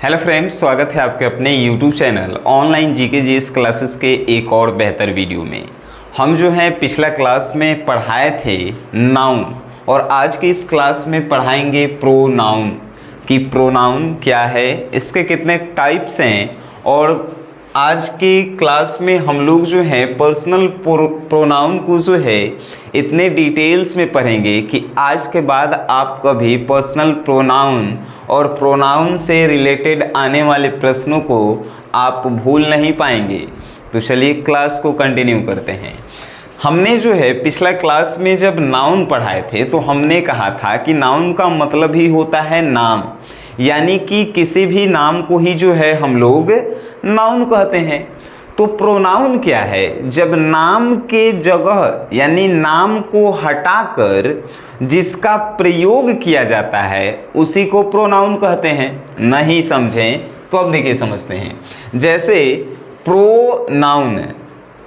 Hello friends, स्वागत है आपके अपने YouTube channel online GK GS classes के एक और बेहतर वीडियो में। हम जो है पिछला क्लास में पढ़ाए थे नाउन और आज की इस क्लास में पढ़ाएंगे प्रोनाउन कि प्रोनाउन क्या है, इसके कितने टाइप्स हैं। और आज की क्लास में हम लोग जो है पर्सनल प्रोनाउन को जो है इतने डिटेल्स में पढ़ेंगे कि आज के बाद आप कभी पर्सनल प्रोनाउन और प्रोनाउन से रिलेटेड आने वाले प्रश्नों को आप भूल नहीं पाएंगे। तो चलिए क्लास को कंटिन्यू करते हैं। हमने जो है पिछला क्लास में जब नाउन पढ़ाए थे तो हमने कहा था कि नाउन का मतलब ही होता है नाम, यानी कि किसी भी नाम को ही जो है हम लोग नाउन कहते हैं। तो प्रोनाउन क्या है? जब नाम के जगह यानी नाम को हटाकर जिसका प्रयोग किया जाता है उसी को प्रोनाउन कहते हैं। नहीं समझें तो अब देखिए समझते हैं। जैसे प्रोनाउन,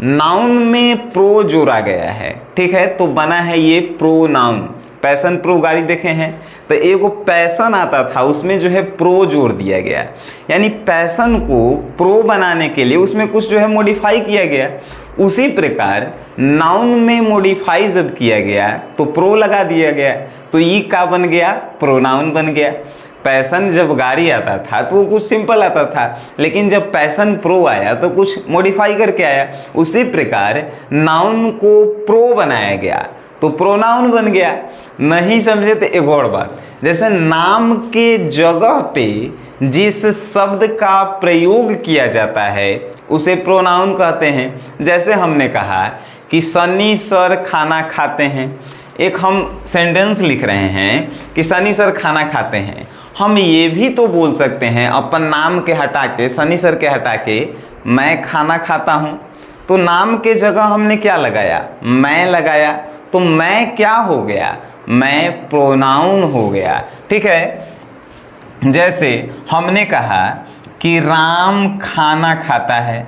नाउन में प्रो जोड़ा गया है, ठीक है, तो बना है ये प्रोनाउन। पैशन प्रो गाड़ी देखे हैं तो एगो पैशन आता था, उसमें जो है प्रो जोड़ दिया गया, यानी पैशन को प्रो बनाने के लिए उसमें कुछ जो है मॉडिफाई किया गया। उसी प्रकार नाउन में मॉडिफाई जब किया गया तो प्रो लगा दिया गया, तो ये क्या बन गया? प्रोनाउन बन गया। पैशन जब गाड़ी आता था तो वो कुछ सिंपल आता था, लेकिन जब पैशन प्रो आया तो कुछ मॉडिफाई करके आया। उसी प्रकार नाउन को प्रो बनाया गया तो प्रोनाउन बन गया। नहीं समझे तो एक और बात, जैसे नाम के जगह पे जिस शब्द का प्रयोग किया जाता है उसे प्रोनाउन कहते हैं। जैसे हमने कहा कि सनी सर खाना खाते हैं, एक हम सेंटेंस लिख रहे हैं कि सनी सर खाना खाते हैं। हम ये भी तो बोल सकते हैं अपन नाम के हटा के, सनी सर के हटा के, मैं खाना खाता हूँ। तो नाम के जगह हमने क्या लगाया? मैं लगाया, तो मैं क्या हो गया? मैं प्रोनाउन हो गया, ठीक है। जैसे हमने कहा कि राम खाना खाता है,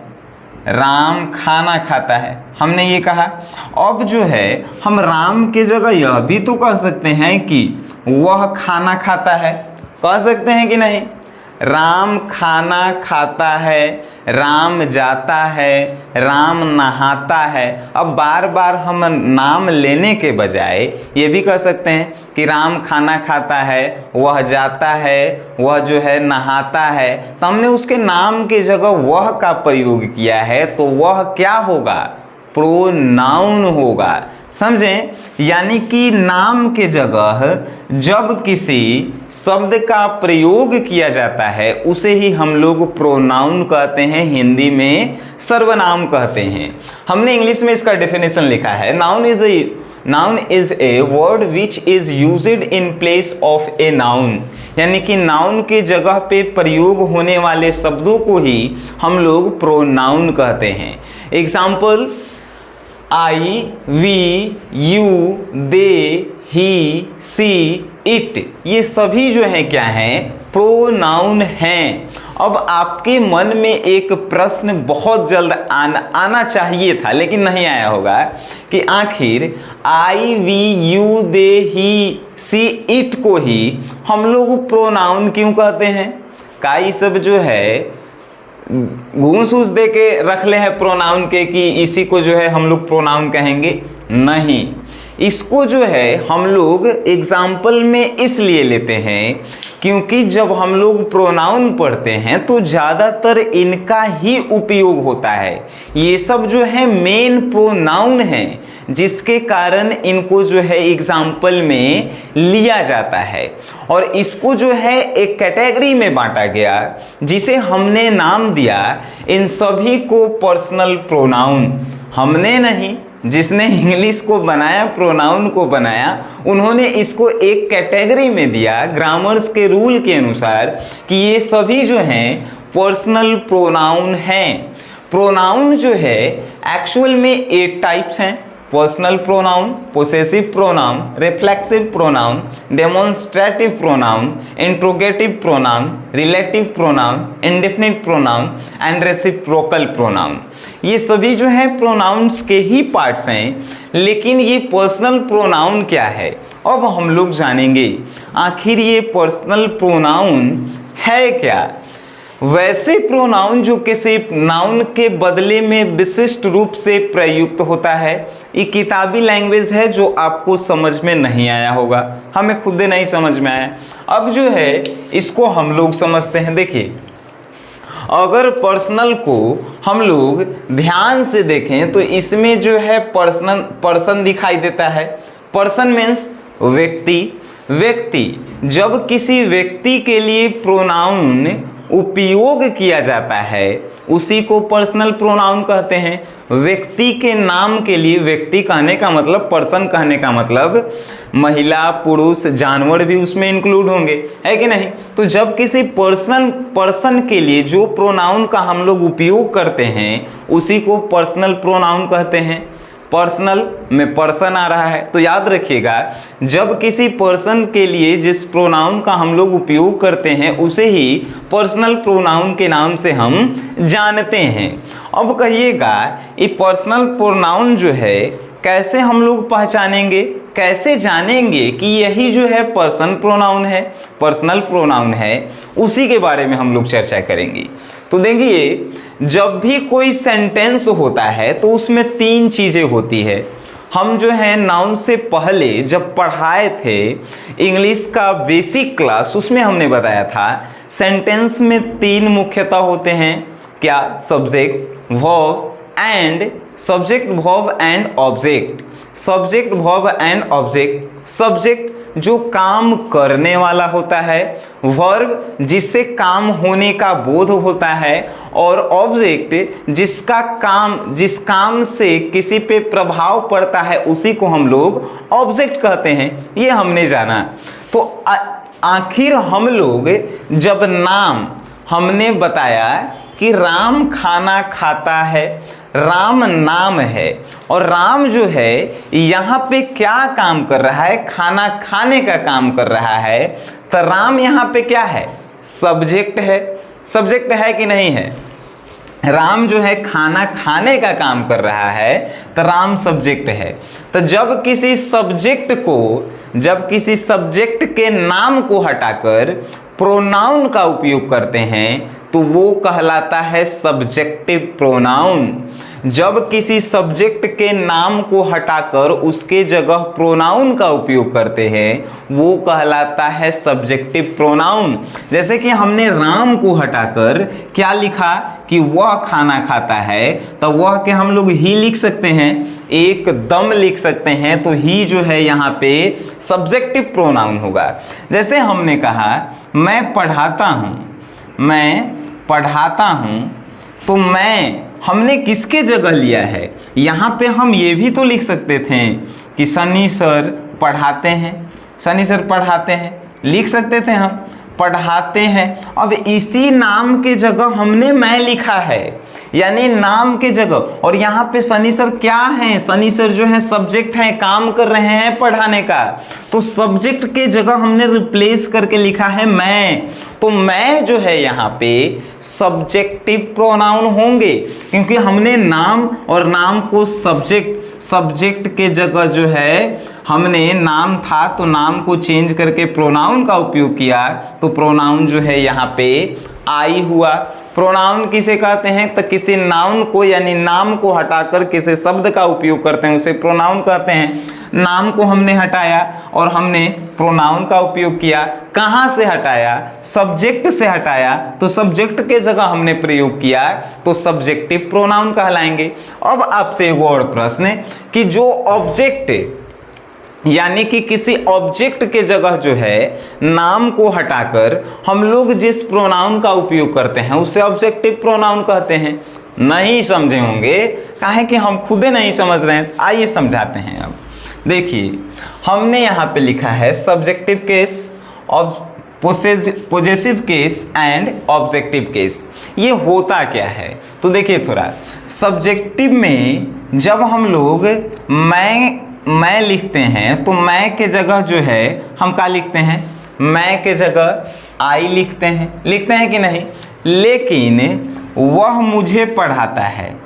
राम खाना खाता है, हमने ये कहा। अब जो है हम राम के जगह यह भी तो कह सकते हैं कि वह खाना खाता है, कह सकते हैं कि नहीं? राम खाना खाता है, राम जाता है, राम नहाता है। अब बार बार हम नाम लेने के बजाय ये भी कह सकते हैं कि राम खाना खाता है, वह जाता है, वह जो है नहाता है। तो हमने उसके नाम के जगह वह का प्रयोग किया है, तो वह क्या होगा? प्रोनाउन होगा। समझें? यानी कि नाम के जगह जब किसी शब्द का प्रयोग किया जाता है उसे ही हम लोग प्रोनाउन कहते हैं, हिंदी में सर्वनाम कहते हैं। हमने इंग्लिश में इसका डेफिनेशन लिखा है, noun is a word which is used in place of a noun, यानी कि नाउन के जगह पे प्रयोग होने वाले शब्दों को ही हम लोग प्रोनाउन कहते हैं। Example, I, we, you, they, he, she, it, ये सभी जो हैं क्या हैं? प्रोनाउन हैं। अब आपके मन में एक प्रश्न बहुत जल्द आना चाहिए था लेकिन नहीं आया होगा कि आखिर I, we, you, they, he, she, it को ही हम लोग प्रोनाउन क्यों कहते हैं? का ये सब जो है घूस घूस दे के रख ले हैं प्रोनाउन के कि इसी को जो है हम लोग प्रोनाउन कहेंगे? नहीं, इसको जो है हम लोग एग्जाम्पल में इसलिए लेते हैं क्योंकि जब हम लोग प्रोनाउन पढ़ते हैं तो ज़्यादातर इनका ही उपयोग होता है। ये सब जो है मेन प्रोनाउन हैं जिसके कारण इनको जो है एग्जाम्पल में लिया जाता है। और इसको जो है एक कैटेगरी में बांटा गया जिसे हमने नाम दिया इन सभी को पर्सनल प्रोनाउन। हमने नहीं, जिसने इंग्लिश को बनाया, प्रोनाउन को बनाया, उन्होंने इसको एक कैटेगरी में दिया ग्रामर्स के रूल के अनुसार कि ये सभी जो हैं पर्सनल प्रोनाउन हैं। प्रोनाउन जो है एक्चुअल में 8 टाइप्स हैं। Personal pronoun, possessive pronoun, reflexive pronoun, demonstrative pronoun, interrogative pronoun, relative pronoun, indefinite pronoun and reciprocal pronoun. ये सभी जो है प्रोनाउंस के ही पार्ट्स हैं, लेकिन ये पर्सनल प्रोनाउन क्या है अब हम लोग जानेंगे। आखिर ये पर्सनल प्रोनाउन है क्या? वैसे प्रोनाउन जो किसी नाउन के बदले में विशिष्ट रूप से प्रयुक्त होता है। ये किताबी लैंग्वेज है जो आपको समझ में नहीं आया होगा, हमें खुद नहीं समझ में आया। अब जो है इसको हम लोग समझते हैं। देखिए, अगर पर्सनल को हम लोग ध्यान से देखें तो इसमें जो है पर्सन दिखाई देता है। पर्सन मीन्स व्यक्ति। व्यक्ति, जब किसी व्यक्ति के लिए प्रोनाउन उपयोग किया जाता है उसी को पर्सनल प्रोनाउन कहते हैं। व्यक्ति के नाम के लिए, व्यक्ति कहने का मतलब, पर्सन कहने का मतलब महिला, पुरुष, जानवर भी उसमें इंक्लूड होंगे, है कि नहीं। तो जब किसी पर्सन के लिए जो प्रोनाउन का हम लोग उपयोग करते हैं उसी को पर्सनल प्रोनाउन कहते हैं। पर्सनल में पर्सन आ रहा है, तो याद रखिएगा, जब किसी पर्सन के लिए जिस प्रोनाउन का हम लोग उपयोग करते हैं उसे ही पर्सनल प्रोनाउन के नाम से हम जानते हैं। अब कहिएगा, ये पर्सनल प्रोनाउन जो है कैसे हम लोग पहचानेंगे, कैसे जानेंगे कि यही जो है पर्सन प्रोनाउन है, पर्सनल प्रोनाउन है, उसी के बारे में हम लोग चर्चा करेंगे। तो देखिए, जब भी कोई सेंटेंस होता है तो उसमें 3 चीज़ें होती है। हम जो है नाउन से पहले जब पढ़ाए थे इंग्लिश का बेसिक क्लास, उसमें हमने बताया था सेंटेंस में 3 मुख्यतः होते हैं। क्या? Subject, verb and object. Subject, verb and object. Subject जो काम करने वाला होता है, वर्ब जिससे काम होने का बोध होता है, और ऑब्जेक्ट जिस काम से किसी पे प्रभाव पड़ता है उसी को हम लोग ऑब्जेक्ट कहते हैं। ये हमने जाना। तो आखिर हम लोग जब नाम हमने बताया कि राम खाना खाता है, राम नाम है, और राम जो है यहाँ पे क्या काम कर रहा है? खाना खाने का काम कर रहा है। तो राम यहाँ पे क्या है? सब्जेक्ट है। सब्जेक्ट है कि नहीं है? राम जो है खाना खाने का काम कर रहा है तो राम सब्जेक्ट है। तो जब किसी सब्जेक्ट के नाम को हटाकर प्रोनाउन का उपयोग करते हैं तो वो कहलाता है सब्जेक्टिव प्रोनाउन। जब किसी सब्जेक्ट के नाम को हटाकर उसके जगह प्रोनाउन का उपयोग करते हैं वो कहलाता है सब्जेक्टिव प्रोनाउन। जैसे कि हमने राम को हटाकर क्या लिखा कि वह खाना खाता है, तो वह के हम लोग ही लिख सकते हैं, एकदम लिख सकते हैं। तो ही जो है यहाँ पे सब्जेक्टिव प्रोनाउन होगा। जैसे हमने कहा मैं पढ़ाता हूँ, तो मैं हमने किसके जगह लिया है? यहाँ पे हम ये भी तो लिख सकते थे कि सनी सर पढ़ाते हैं, लिख सकते थे हम पढ़ाते हैं। अब इसी नाम के जगह हमने मैं लिखा है, यानी नाम के जगह, और यहाँ पे सनी सर क्या हैं? सनी सर जो है सब्जेक्ट हैं, काम कर रहे हैं पढ़ाने का। तो सब्जेक्ट के जगह हमने रिप्लेस करके लिखा है मैं। तो मैं जो है यहाँ पे सब्जेक्टिव प्रोनाउन होंगे, क्योंकि हमने नाम और नाम को सब्जेक्ट के जगह जो है हमने नाम था तो नाम को चेंज करके प्रोनाउन का उपयोग किया, तो प्रोनाउन जो है यहाँ पे आई हुआ। प्रोनाउन किसे कहते हैं? तो किसी नाउन को यानी नाम को हटाकर किसी शब्द का उपयोग करते हैं उसे प्रोनाउन कहते हैं। नाम को हमने हटाया और हमने प्रोनाउन का उपयोग किया। कहाँ से हटाया? सब्जेक्ट से हटाया, तो सब्जेक्ट के जगह हमने प्रयोग किया तो सब्जेक्टिव प्रोनाउन कहलाएंगे। अब आपसे एक और प्रश्न कि जो ऑब्जेक्ट यानी कि किसी ऑब्जेक्ट के जगह जो है नाम को हटाकर हम लोग जिस प्रोनाउन का उपयोग करते हैं उसे ऑब्जेक्टिव प्रोनाउन कहते हैं। नहीं समझे होंगे, काहे कि हम खुद नहीं समझ रहे हैं। आइए समझाते हैं। अब देखिए, हमने यहाँ पे लिखा है subjective case, possessive case and objective case. ये होता क्या है? तो देखिए थोड़ा, सब्जेक्टिव में जब हम लोग मैं लिखते हैं तो मैं के जगह जो है हम क्या लिखते हैं? मैं के जगह आई लिखते हैं कि नहीं? लेकिन वह मुझे पढ़ाता है,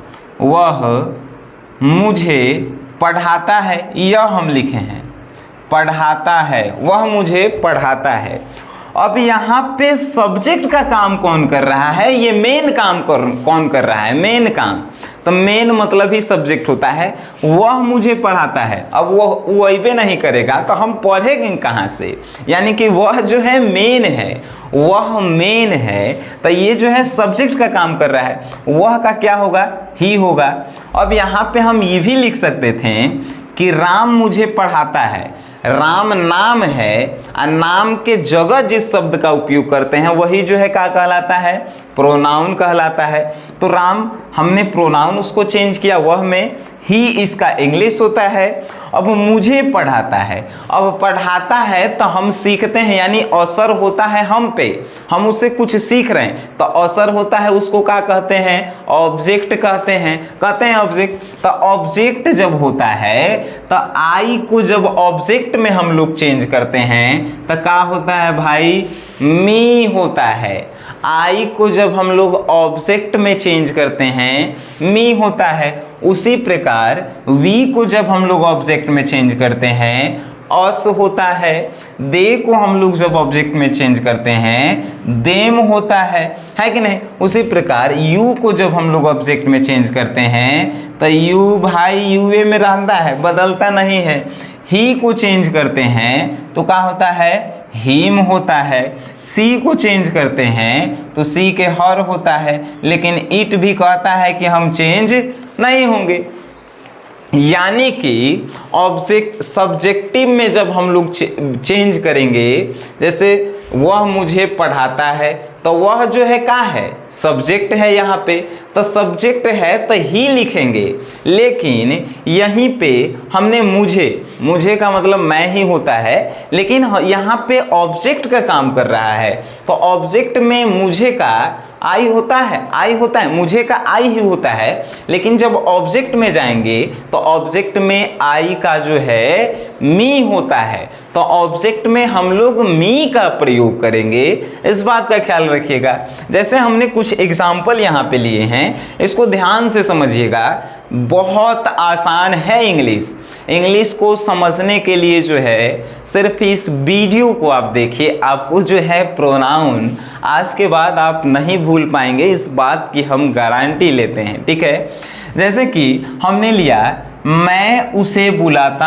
यह हम लिखे हैं, पढ़ाता है, वह मुझे पढ़ाता है। अब यहाँ पे सब्जेक्ट का काम कौन कर रहा है, ये मेन काम कौन कर रहा है, मेन काम। तो मेन मतलब ही सब्जेक्ट होता है, वह मुझे पढ़ाता है। अब वह वही नहीं करेगा तो हम पढ़ेंगे कहाँ से, यानी कि वह जो है मेन है, वह मेन है। तो ये जो है सब्जेक्ट का काम कर रहा है, वह का क्या होगा, ही होगा। अब यहाँ पे हम ये भी लिख सकते थे कि राम मुझे पढ़ाता है। राम नाम है और नाम के जगह जिस शब्द का उपयोग करते हैं वही जो है क्या कहलाता है, प्रोनाउन कहलाता है। तो राम हमने प्रोनाउन उसको चेंज किया, वह में, ही इसका इंग्लिश होता है। अब मुझे पढ़ाता है, अब पढ़ाता है तो हम सीखते हैं, यानी असर होता है हम पे, हम उससे कुछ सीख रहे हैं तो असर होता है, उसको क्या कहते हैं, ऑब्जेक्ट कहते हैं ऑब्जेक्ट। तो ऑब्जेक्ट जब होता है तो आई को जब ऑब्जेक्ट में हम लोग चेंज करते हैं तो क्या होता है भाई, मी होता है। आई को जब हम लोग ऑब्जेक्ट में चेंज करते हैं मी होता है। उसी प्रकार वी को जब हम लोग ऑब्जेक्ट में चेंज करते हैं अस होता है। दे को हम लोग जब ऑब्जेक्ट में चेंज करते हैं देम होता है कि नहीं। उसी प्रकार यू को जब हम लोग ऑब्जेक्ट में चेंज करते हैं तो यू भाई यूए में रहता है, बदलता नहीं है। ही को चेंज करते हैं तो क्या होता है, हिम होता है। सी को चेंज करते हैं तो सी के हर होता है, लेकिन इट भी कहता है कि हम चेंज नहीं होंगे। यानी कि ऑब्जेक्ट सब्जेक्टिव में जब हम लोग चेंज करेंगे, जैसे वह मुझे पढ़ाता है तो वह जो है क्या है, सब्जेक्ट है। यहाँ पे तो सब्जेक्ट है तो ही लिखेंगे, लेकिन यहीं पे हमने मुझे का मतलब मैं ही होता है, लेकिन यहाँ पे ऑब्जेक्ट का काम कर रहा है। तो ऑब्जेक्ट में मुझे का आई होता है, मुझे का आई ही होता है। लेकिन जब ऑब्जेक्ट में जाएंगे तो ऑब्जेक्ट में आई का जो है मी होता है। तो ऑब्जेक्ट में हम लोग मी का प्रयोग करेंगे, इस बात का ख्याल रखिएगा। जैसे हमने कुछ एग्जाम्पल यहाँ पे लिए हैं, इसको ध्यान से समझिएगा। बहुत आसान है इंग्लिश को समझने के लिए जो है सिर्फ इस वीडियो को आप देखिए, आपको जो है प्रोनाउन आज के बाद आप नहीं भूल पाएंगे, इस बात की हम गारंटी लेते हैं, ठीक है। जैसे कि हमने लिया मैं उसे बुलाता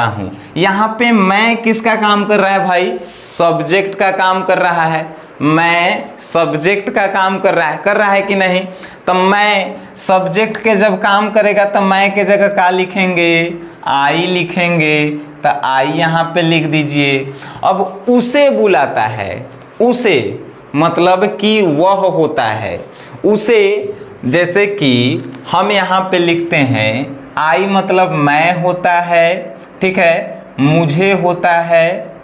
हूँ, यहाँ पे मैं किसका काम कर रहा है भाई, सब्जेक्ट का काम कर रहा है। मैं सब्जेक्ट का काम कर रहा है कि नहीं। तो मैं सब्जेक्ट के जब काम करेगा तो मैं के जगह क्या लिखेंगे, आई लिखेंगे। तो आई यहाँ पे लिख दीजिए। अब उसे बुलाता है, उसे मतलब कि वह होता है। उसे जैसे कि हम यहाँ पे लिखते हैं आई मतलब मैं होता है, ठीक है, मुझे होता है,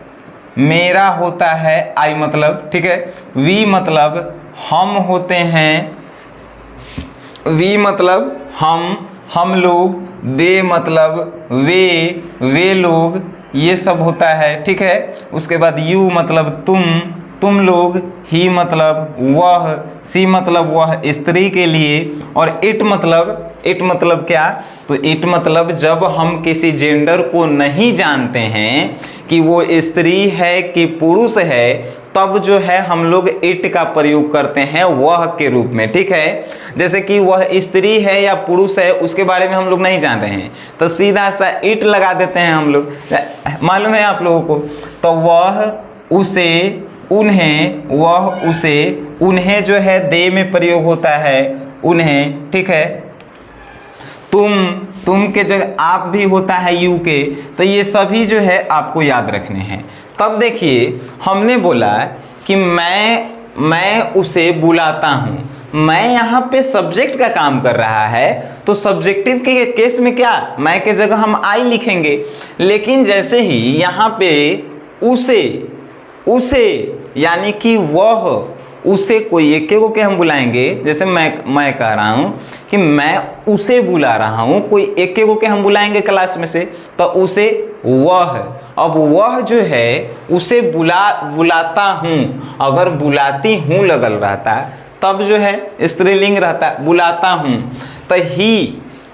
मेरा होता है, आई मतलब, ठीक है। वी मतलब हम होते हैं, वी मतलब हम लोग, दे मतलब वे लोग, ये सब होता है, ठीक है। उसके बाद यू मतलब तुम लोग, ही मतलब वह, सी मतलब वह स्त्री के लिए, और इट मतलब क्या, तो इट मतलब जब हम किसी जेंडर को नहीं जानते हैं कि वो स्त्री है कि पुरुष है, तब जो है हम लोग इट का प्रयोग करते हैं वह के रूप में, ठीक है। जैसे कि वह स्त्री है या पुरुष है उसके बारे में हम लोग नहीं जान रहे हैं तो सीधा सा इट लगा देते हैं हम लोग, मालूम है आप लोगों को। तो वह, उसे, उन्हें, वह, उसे, उन्हें जो है दे में प्रयोग होता है, उन्हें, ठीक है। तुम के जगह आप भी होता है यू के। तो ये सभी जो है आपको याद रखने हैं। तब देखिए हमने बोला कि मैं उसे बुलाता हूँ, मैं यहाँ पे सब्जेक्ट का काम कर रहा है, तो सब्जेक्टिव के केस में क्या, मैं के जगह हम आई लिखेंगे। लेकिन जैसे ही यहाँ पे उसे यानी कि वह, उसे कोई एक को के हम बुलाएंगे, जैसे मैं कह रहा हूँ कि मैं उसे बुला रहा हूँ, कोई एक को के हम बुलाएंगे क्लास में से, तो उसे वह। अब वह जो है उसे बुलाता हूँ, अगर बुलाती हूँ लगल रहता तब जो है स्त्रीलिंग रहता, बुलाता हूँ। तो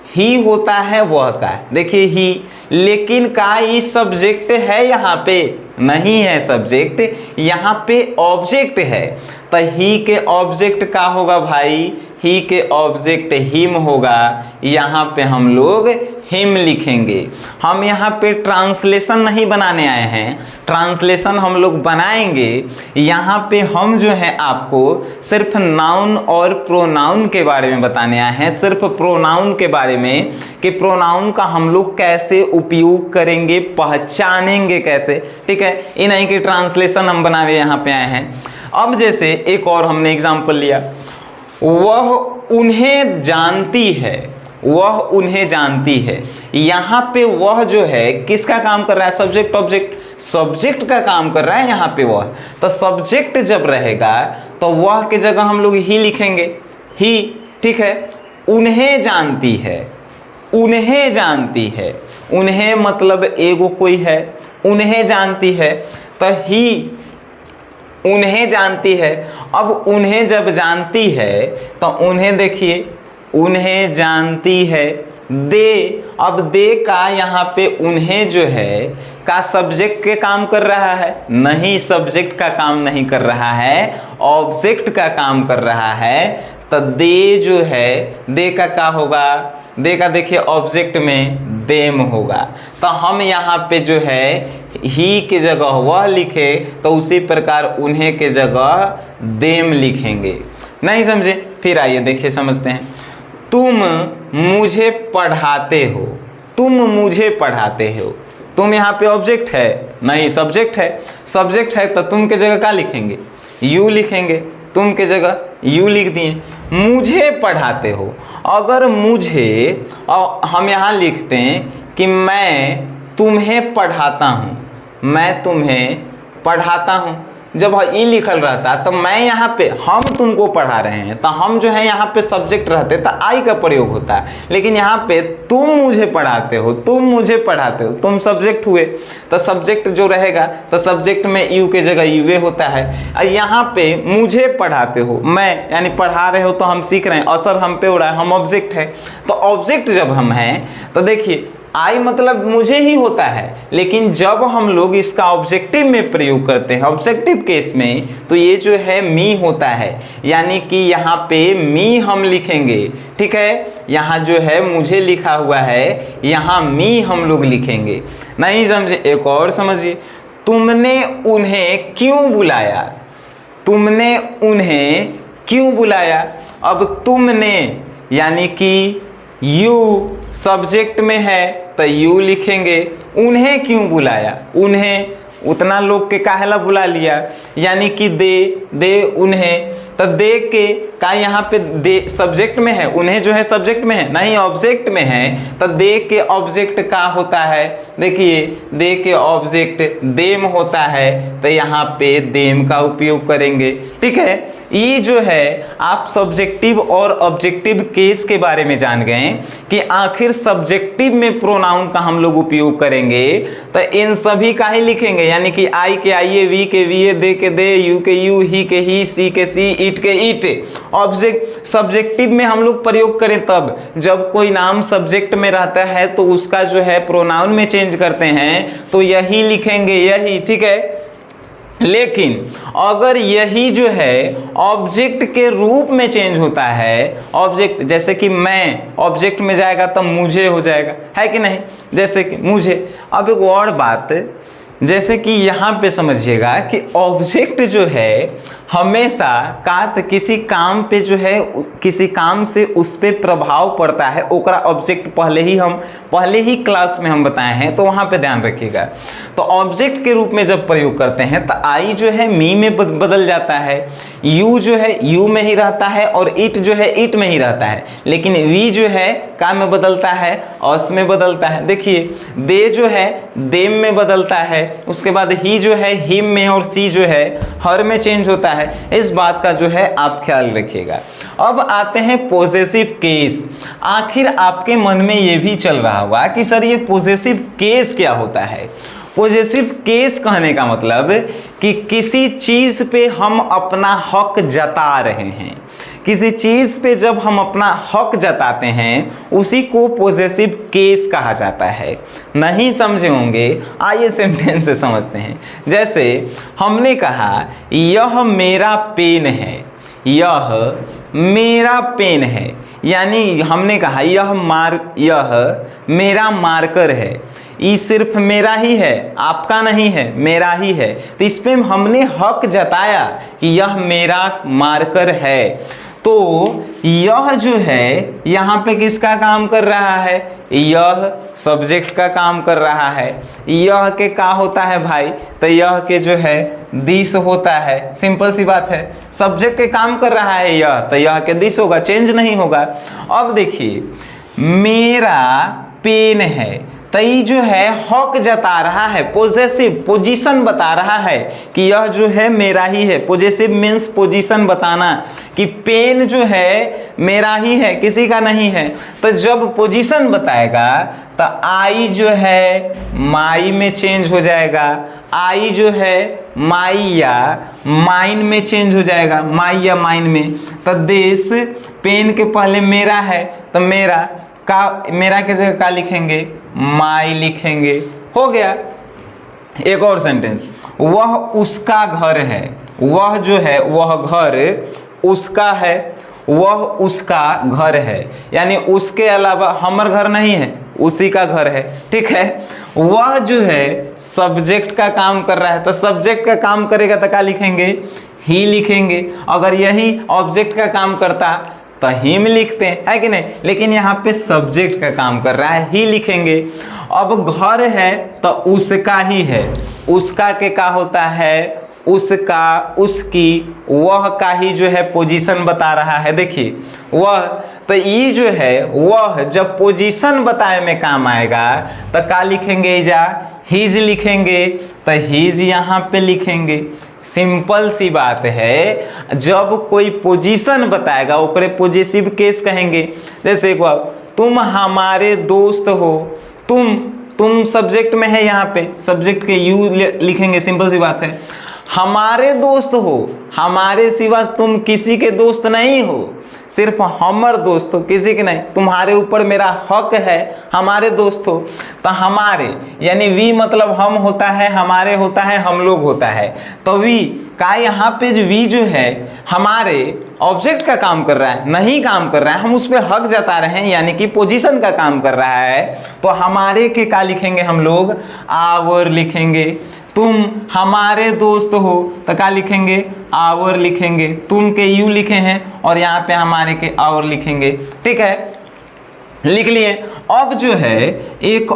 ही होता है वह का, देखिए ही, लेकिन का ये सब्जेक्ट है यहाँ पे, नहीं है सब्जेक्ट, यहाँ पे ऑब्जेक्ट है। तो ही के ऑब्जेक्ट का होगा भाई, ही के ऑब्जेक्ट हिम होगा, यहाँ पे हम लोग हिम लिखेंगे। हम यहाँ पे ट्रांसलेशन नहीं बनाने आए हैं, ट्रांसलेशन हम लोग बनाएंगे। यहाँ पे हम जो है आपको सिर्फ नाउन और प्रोनाउन के बारे में बताने आए हैं, सिर्फ प्रोनाउन के बारे में कि प्रोनाउन का हम लोग कैसे उपयोग करेंगे, पहचानेंगे कैसे, ठीक है। ये नहीं कि ट्रांसलेशन हम बनावे यहाँ पे आए हैं। अब जैसे एक और हमने एग्जाम्पल लिया, वह उन्हें जानती है, वह उन्हें जानती है। यहाँ पे वह जो है किसका काम कर रहा है, सब्जेक्ट ऑब्जेक्ट, सब्जेक्ट का काम कर रहा है यहाँ पे वह। तो सब्जेक्ट जब रहेगा तो वह की जगह हम लोग ही लिखेंगे, ही, ठीक है। उन्हें जानती है, उन्हें जानती है, उन्हें मतलब एगो कोई है, उन्हें जानती है, तो ही उन्हें जानती है। अब उन्हें जब जानती है तो उन्हें देखिए, उन्हें जानती है, दे। अब दे का यहाँ पे उन्हें जो है का सब्जेक्ट के काम कर रहा है, नहीं, सब्जेक्ट का काम नहीं कर रहा है, ऑब्जेक्ट का काम कर रहा है। तो दे जो है, दे का क्या होगा, दे का देखिए ऑब्जेक्ट में देम होगा। तो हम यहाँ पे जो है ही के जगह वह लिखे तो उसी प्रकार उन्हें के जगह देम लिखेंगे। नहीं समझे? फिर आइए देखिए समझते हैं। तुम मुझे पढ़ाते हो, तुम मुझे पढ़ाते हो। तुम यहाँ पे ऑब्जेक्ट है, नहीं सब्जेक्ट है, सब्जेक्ट है तो तुम के जगह क्या लिखेंगे, यू लिखेंगे, तुम के जगह यू लिख दिए। मुझे पढ़ाते हो, अगर मुझे हम यहाँ लिखते हैं कि मैं तुम्हें पढ़ाता हूँ, मैं तुम्हें पढ़ाता हूँ। जब ई लिखल रहता तो मैं यहाँ पे हम तुमको पढ़ा रहे हैं, तो हम जो है यहाँ पे सब्जेक्ट रहते तो आई का प्रयोग होता है। लेकिन यहाँ पे तुम मुझे पढ़ाते हो, तुम मुझे पढ़ाते हो, तुम सब्जेक्ट हुए, तो सब्जेक्ट जो रहेगा तो सब्जेक्ट में यू के जगह यूए होता है। और यहाँ पे मुझे पढ़ाते हो, मैं यानी पढ़ा रहे हो तो हम सीख रहे हैं, असर हम पे हो रहा है, हम ऑब्जेक्ट है। तो ऑब्जेक्ट जब हम हैं तो देखिए आई मतलब मुझे ही होता है, लेकिन जब हम लोग इसका ऑब्जेक्टिव में प्रयोग करते हैं, ऑब्जेक्टिव केस में, तो ये जो है मी होता है, यानी कि यहाँ पे मी हम लिखेंगे, ठीक है। यहाँ जो है मुझे लिखा हुआ है, यहाँ मी हम लोग लिखेंगे। नहीं समझे? एक और समझिए, तुमने उन्हें क्यों बुलाया, तुमने उन्हें क्यों बुलाया। अब तुमने यानी कि यू सब्जेक्ट में है तो यू लिखेंगे। उन्हें क्यों बुलाया, उन्हें उतना लोग के काहेला बुला लिया, यानी कि दे उन्हें। तो दे के का यहाँ पे दे सब्जेक्ट में है, उन्हें जो है सब्जेक्ट में है, नहीं ऑब्जेक्ट में है। तो दे के ऑब्जेक्ट का होता है, देखिए दे के ऑब्जेक्ट देम होता है, तो यहाँ पे देम का उपयोग करेंगे, ठीक है। ये जो है आप सब्जेक्टिव और ऑब्जेक्टिव केस के बारे में जान गए कि आखिर सब्जेक्टिव में प्रोनाउन का हम लोग उपयोग करेंगे तो इन सभी का ही लिखेंगे, यानी कि आई के आइए, वी के वीए, दे के दे, यू के यू, ही के ही, सी के सी, इट के इट। ऑब्जेक्ट सब्जेक्टिव में हम लोग प्रयोग करें तब जब कोई नाम सब्जेक्ट में रहता है तो उसका जो है प्रोनाउन में चेंज करते हैं तो यही लिखेंगे, यही, ठीक है। लेकिन अगर यही जो है ऑब्जेक्ट के रूप में चेंज होता है, ऑब्जेक्ट जैसे कि मैं ऑब्जेक्ट में जाएगा तो मुझे हो जाएगा, है कि नहीं, जैसे कि मुझे। अब एक और बात, जैसे कि यहाँ पे समझिएगा कि ऑब्जेक्ट जो है हमेशा किसी काम पे जो है, किसी काम से उस पे प्रभाव पड़ता है, ओकरा ऑब्जेक्ट पहले ही क्लास में हम बताए हैं, तो वहाँ पे ध्यान रखिएगा। तो ऑब्जेक्ट के रूप में जब प्रयोग करते हैं तो आई जो है मी में बदल जाता है, यू जो है यू में ही रहता है, और इट जो है इट में ही रहता है। लेकिन वी जो है का में बदलता है, अस में बदलता है। देखिए दे जो है देम में बदलता है, उसके बाद ही जो है हिम में, और सी जो है हर में चेंज होता है। इस बात का जो है आप ख्याल रखिएगा। अब आते हैं पॉसेसिव केस। आखिर आपके मन में ये भी चल रहा होगा कि सर ये पॉसेसिव केस क्या होता है। पॉजेसिव केस कहने का मतलब कि किसी चीज पे हम अपना हक जता रहे हैं, किसी चीज पे जब हम अपना हक जताते हैं उसी को पॉजेसिव केस कहा जाता है। नहीं समझे होंगे, आइए सेंटेंस से समझते हैं। जैसे हमने कहा यह मेरा पेन है, यह मेरा पेन है, यानी हमने कहा यह मेरा मार्कर है, ये सिर्फ मेरा ही है, आपका नहीं है, मेरा ही है। तो इस पे हमने हक जताया कि यह मेरा मार्कर है। तो यह जो है यहाँ पे किसका काम कर रहा है, यह सब्जेक्ट का काम कर रहा है। यह के क्या होता है भाई, तो यह के जो है दिस होता है, सिंपल सी बात है। सब्जेक्ट के काम कर रहा है यह, तो यह के दिस होगा, चेंज नहीं होगा। अब देखिए मेरा पेन है, तो ये जो है हक जता रहा है, पॉजेसिव पोजीशन बता रहा है कि यह जो है मेरा ही है। पॉजेसिव मीन्स पोजीशन बताना कि पेन जो है मेरा ही है, किसी का नहीं है। तो जब पोजीशन बताएगा तो आई जो है माई में चेंज हो जाएगा, आई जो है माई या माइन में चेंज हो जाएगा, माई या माइन में। तो दिस पेन के पहले मेरा है, तो मेरा के जगह क्या लिखेंगे, माई लिखेंगे, हो गया। एक और सेंटेंस, वह उसका घर है, वह जो है वह घर उसका है, वह उसका घर है, यानी उसके अलावा हमर घर नहीं है, उसी का घर है, ठीक है। वह जो है सब्जेक्ट का काम कर रहा है, तो सब्जेक्ट का काम करेगा तो क्या लिखेंगे, ही लिखेंगे। अगर यही ऑब्जेक्ट का काम करता तो हिम लिखते हैं, है कि नहीं, लेकिन यहाँ पे सब्जेक्ट का काम कर रहा है, ही लिखेंगे। अब घर है तो उसका ही है, उसका के क्या होता है, उसका, उसकी, वह का ही जो है पोजीशन बता रहा है। देखिए वह, तो ये जो है वह जब पोजीशन बताए में काम आएगा तो क्या लिखेंगे, जा हिज लिखेंगे, तो हिज यहाँ पे लिखेंगे। सिंपल सी बात है, जब कोई पोजीशन बताएगा ओकरे पॉजिटिव केस कहेंगे। जैसे एक बार, तुम हमारे दोस्त हो, तुम सब्जेक्ट में है, यहाँ पे सब्जेक्ट के यू लिखेंगे, सिंपल सी बात है। हमारे दोस्त हो, हमारे सिवा तुम किसी के दोस्त नहीं हो, सिर्फ हमर दोस्त हो, किसी के नहीं। तुम्हारे ऊपर मेरा हक है, हमारे दोस्त हो। तो हमारे यानी वी मतलब हम होता है, हमारे होता है, हम लोग होता है। तो वी का यहाँ पे जो वी जो है हमारे ऑब्जेक्ट का काम कर रहा है, नहीं काम कर रहा है, हम उस पर हक जता रहे हैं, यानी कि पोजीशन का काम कर रहा है। तो हमारे के का लिखेंगे हम लोग, आवर लिखेंगे। तुम हमारे दोस्त हो तो क्या लिखेंगे, आवर लिखेंगे। तुम के यू लिखे हैं और यहाँ पे हमारे के आवर लिखेंगे, ठीक है, लिख लिए। अब जो है एक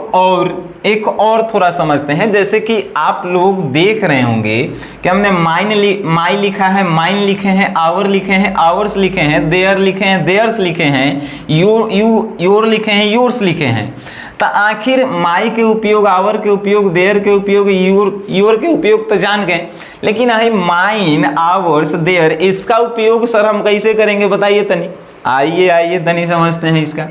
और थोड़ा समझते हैं। जैसे कि आप लोग देख रहे होंगे कि हमने माई लिखा है, माइन लिखे हैं, आवर लिखे हैं, आवर्स लिखे हैं, देयर लिखे हैं, देयर्स लिखे हैं, योर लिखे हैं, योर्स लिखे हैं। तो आखिर माई के उपयोग, आवर के उपयोग, देयर के उपयोग, योर के उपयोग तो जान गए, लेकिन है माइन, आवर्स, देयर, इसका उपयोग सर हम कैसे करेंगे बताइए तनी। आइए तनी समझते हैं इसका।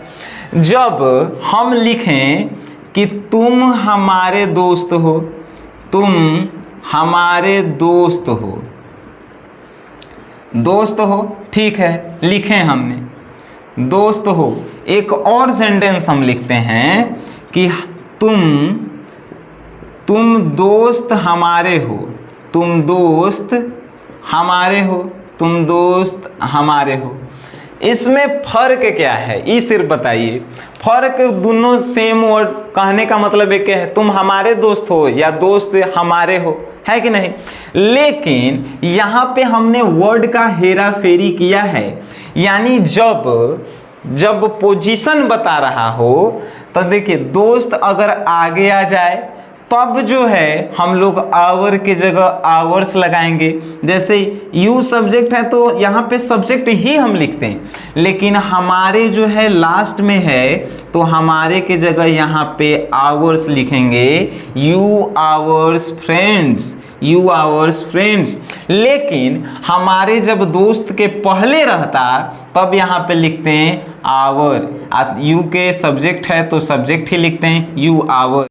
जब हम लिखें कि तुम हमारे दोस्त हो, तुम हमारे दोस्त हो, ठीक है, लिखें हमने दोस्त हो। एक और सेंटेंस हम लिखते हैं कि तुम दोस्त हमारे हो, तुम दोस्त हमारे हो, तुम दोस्त हमारे हो। इसमें फर्क क्या है, ये सिर्फ बताइए। फर्क दोनों सेम वर्ड, कहने का मतलब एक है, तुम हमारे दोस्त हो या दोस्त हमारे हो, है कि नहीं। लेकिन यहाँ पे हमने वर्ड का हेरा फेरी किया है, यानी जब पोजीशन बता रहा हो तो देखिए दोस्त अगर आगे आ जाए तब जो है हम लोग आवर के जगह आवर्स लगाएंगे। जैसे यू सब्जेक्ट है तो यहाँ पे सब्जेक्ट ही हम लिखते हैं, लेकिन हमारे जो है लास्ट में है तो हमारे के जगह यहाँ पे आवर्स लिखेंगे। You hours friends, you hours friends. लेकिन हमारे जब दोस्त के पहले रहता तब यहाँ पे लिखते हैं आवर। यू के सब्जेक्ट है तो सब्जेक्ट ही लिखते हैं, यू आवर।